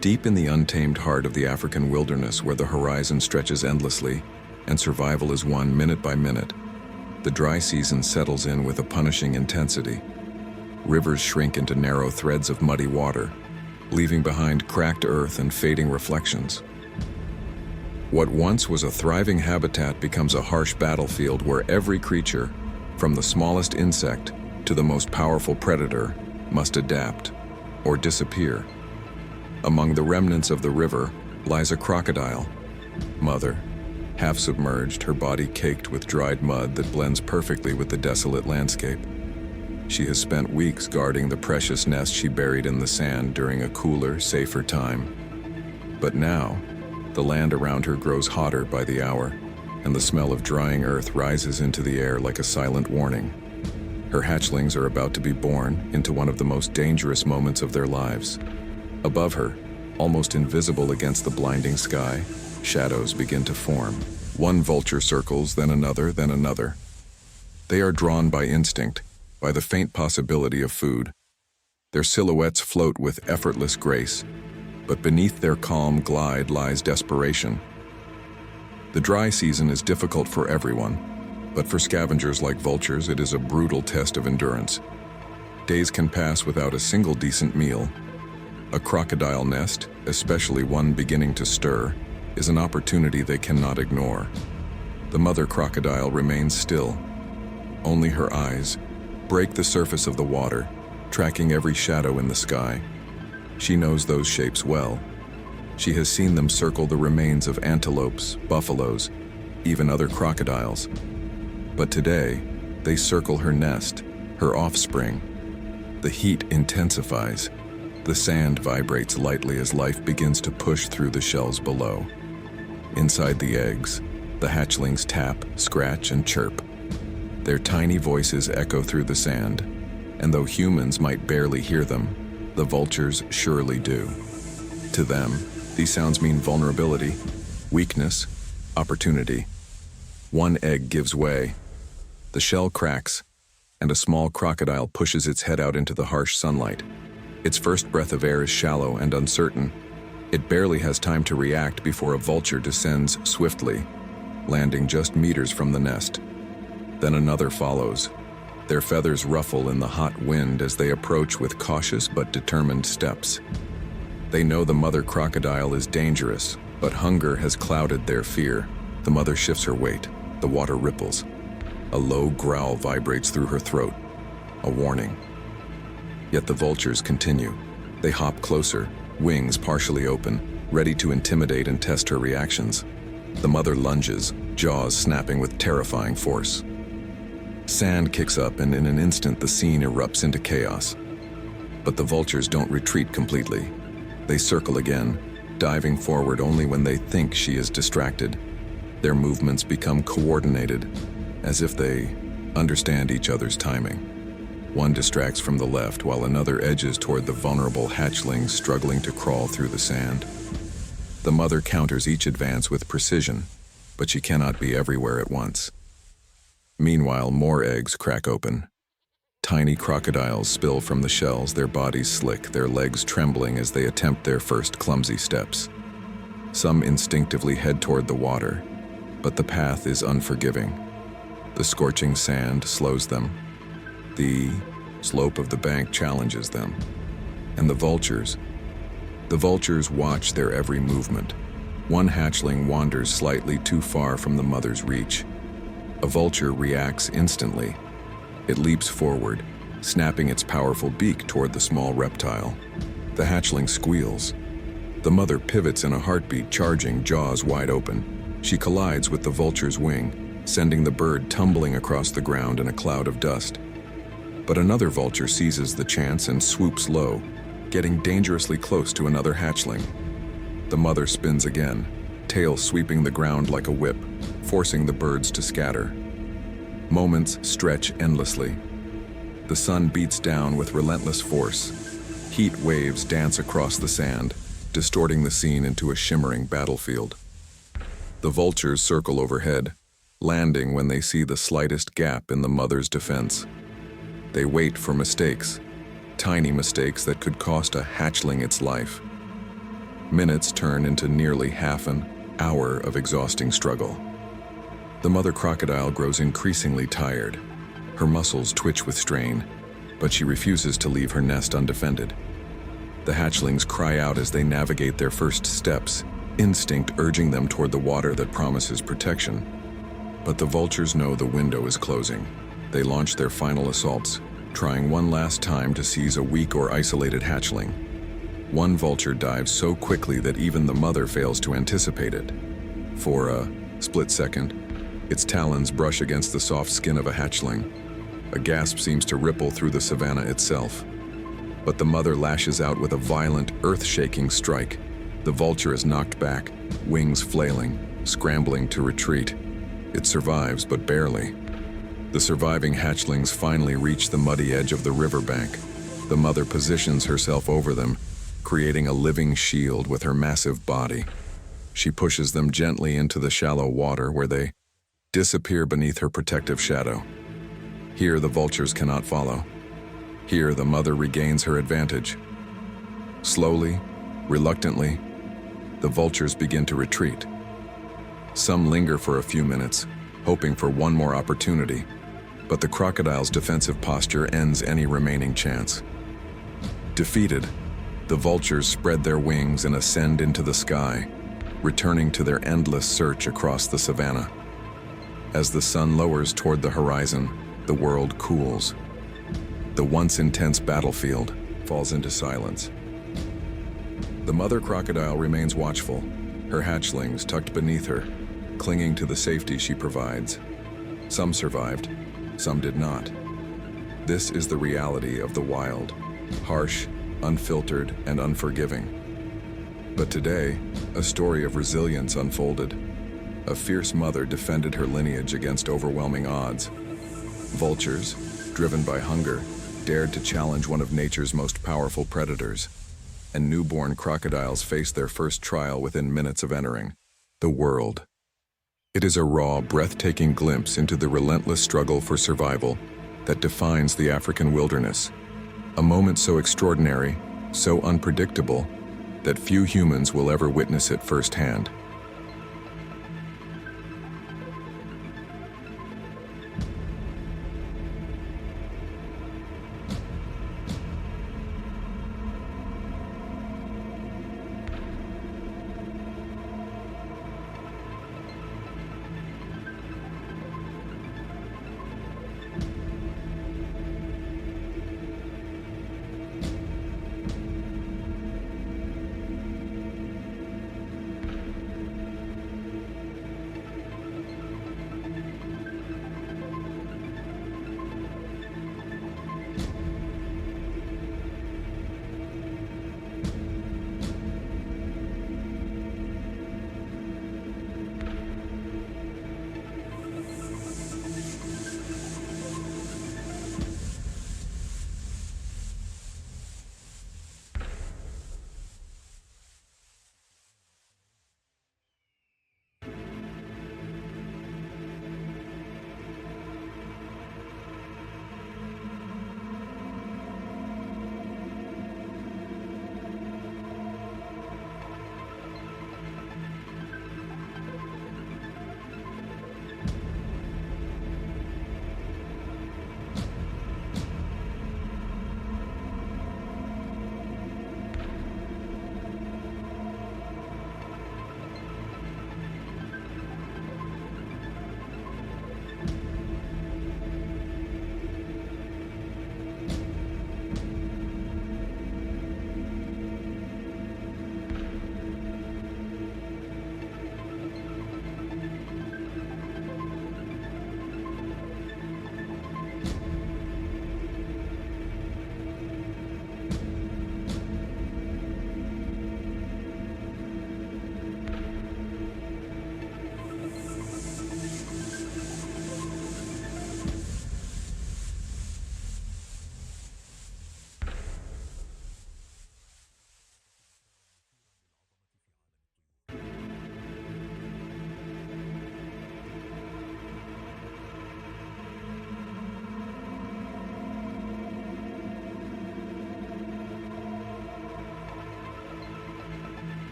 Deep in the untamed heart of the African wilderness where the horizon stretches endlessly and survival is won minute by minute, the dry season settles in with a punishing intensity. Rivers shrink into narrow threads of muddy water, leaving behind cracked earth and fading reflections. What once was a thriving habitat becomes a harsh battlefield where every creature, from the smallest insect to the most powerful predator, must adapt or disappear. Among the remnants of the river lies a crocodile, mother, half submerged, her body caked with dried mud that blends perfectly with the desolate landscape. She has spent weeks guarding the precious nest she buried in the sand during a cooler, safer time. But now, the land around her grows hotter by the hour, and the smell of drying earth rises into the air like a silent warning. Her hatchlings are about to be born into one of the most dangerous moments of their lives. Above her, almost invisible against the blinding sky, shadows begin to form. One vulture circles, then another, then another. They are drawn by instinct, by the faint possibility of food. Their silhouettes float with effortless grace, but beneath their calm glide lies desperation. The dry season is difficult for everyone, but for scavengers like vultures, it is a brutal test of endurance. Days can pass without a single decent meal. A crocodile nest, especially one beginning to stir, is an opportunity they cannot ignore. The mother crocodile remains still. Only her eyes break the surface of the water, tracking every shadow in the sky. She knows those shapes well. She has seen them circle the remains of antelopes, buffaloes, even other crocodiles. But today, they circle her nest, her offspring. The heat intensifies. The sand vibrates lightly as life begins to push through the shells below. Inside the eggs, the hatchlings tap, scratch, and chirp. Their tiny voices echo through the sand, and though humans might barely hear them, the vultures surely do. To them, these sounds mean vulnerability, weakness, opportunity. One egg gives way. The shell cracks, and a small crocodile pushes its head out into the harsh sunlight. Its first breath of air is shallow and uncertain. It barely has time to react before a vulture descends swiftly, landing just meters from the nest. Then another follows. Their feathers ruffle in the hot wind as they approach with cautious but determined steps. They know the mother crocodile is dangerous, but hunger has clouded their fear. The mother shifts her weight. The water ripples. A low growl vibrates through her throat, a warning. Yet the vultures continue. They hop closer, wings partially open, ready to intimidate and test her reactions. The mother lunges, jaws snapping with terrifying force. Sand kicks up, and in an instant the scene erupts into chaos. But the vultures don't retreat completely. They circle again, diving forward only when they think she is distracted. Their movements become coordinated, as if they understand each other's timing. One distracts from the left while another edges toward the vulnerable hatchlings struggling to crawl through the sand. The mother counters each advance with precision, but she cannot be everywhere at once. Meanwhile, more eggs crack open. Tiny crocodiles spill from the shells, their bodies slick, their legs trembling as they attempt their first clumsy steps. Some instinctively head toward the water, but the path is unforgiving. The scorching sand slows them. The slope of the bank challenges them. And the vultures watch their every movement. One hatchling wanders slightly too far from the mother's reach. A vulture reacts instantly. It leaps forward, snapping its powerful beak toward the small reptile. The hatchling squeals. The mother pivots in a heartbeat, charging, jaws wide open. She collides with the vulture's wing, sending the bird tumbling across the ground in a cloud of dust. But another vulture seizes the chance and swoops low, getting dangerously close to another hatchling. The mother spins again, tail sweeping the ground like a whip, forcing the birds to scatter. Moments stretch endlessly. The sun beats down with relentless force. Heat waves dance across the sand, distorting the scene into a shimmering battlefield. The vultures circle overhead, landing when they see the slightest gap in the mother's defense. They wait for mistakes, tiny mistakes that could cost a hatchling its life. Minutes turn into nearly half an hour of exhausting struggle. The mother crocodile grows increasingly tired. Her muscles twitch with strain, but she refuses to leave her nest undefended. The hatchlings cry out as they navigate their first steps, instinct urging them toward the water that promises protection. But the vultures know the window is closing. They launch their final assaults, trying one last time to seize a weak or isolated hatchling. One vulture dives so quickly that even the mother fails to anticipate it. For a split second, its talons brush against the soft skin of a hatchling. A gasp seems to ripple through the savanna itself. But the mother lashes out with a violent, earth-shaking strike. The vulture is knocked back, wings flailing, scrambling to retreat. It survives, but barely. The surviving hatchlings finally reach the muddy edge of the riverbank. The mother positions herself over them, creating a living shield with her massive body. She pushes them gently into the shallow water where they disappear beneath her protective shadow. Here the vultures cannot follow. Here the mother regains her advantage. Slowly, reluctantly, the vultures begin to retreat. Some linger for a few minutes, hoping for one more opportunity, but the crocodile's defensive posture ends any remaining chance. Defeated, the vultures spread their wings and ascend into the sky, returning to their endless search across the savanna. As the sun lowers toward the horizon, the world cools. The once intense battlefield falls into silence. The mother crocodile remains watchful, her hatchlings tucked beneath her, clinging to the safety she provides. Some survived, some did not. This is the reality of the wild, harsh, unfiltered, and unforgiving. But today, a story of resilience unfolded. A fierce mother defended her lineage against overwhelming odds. Vultures, driven by hunger, dared to challenge one of nature's most powerful predators. And newborn crocodiles faced their first trial within minutes of entering the world. It is a raw, breathtaking glimpse into the relentless struggle for survival that defines the African wilderness. A moment so extraordinary, so unpredictable, that few humans will ever witness it firsthand.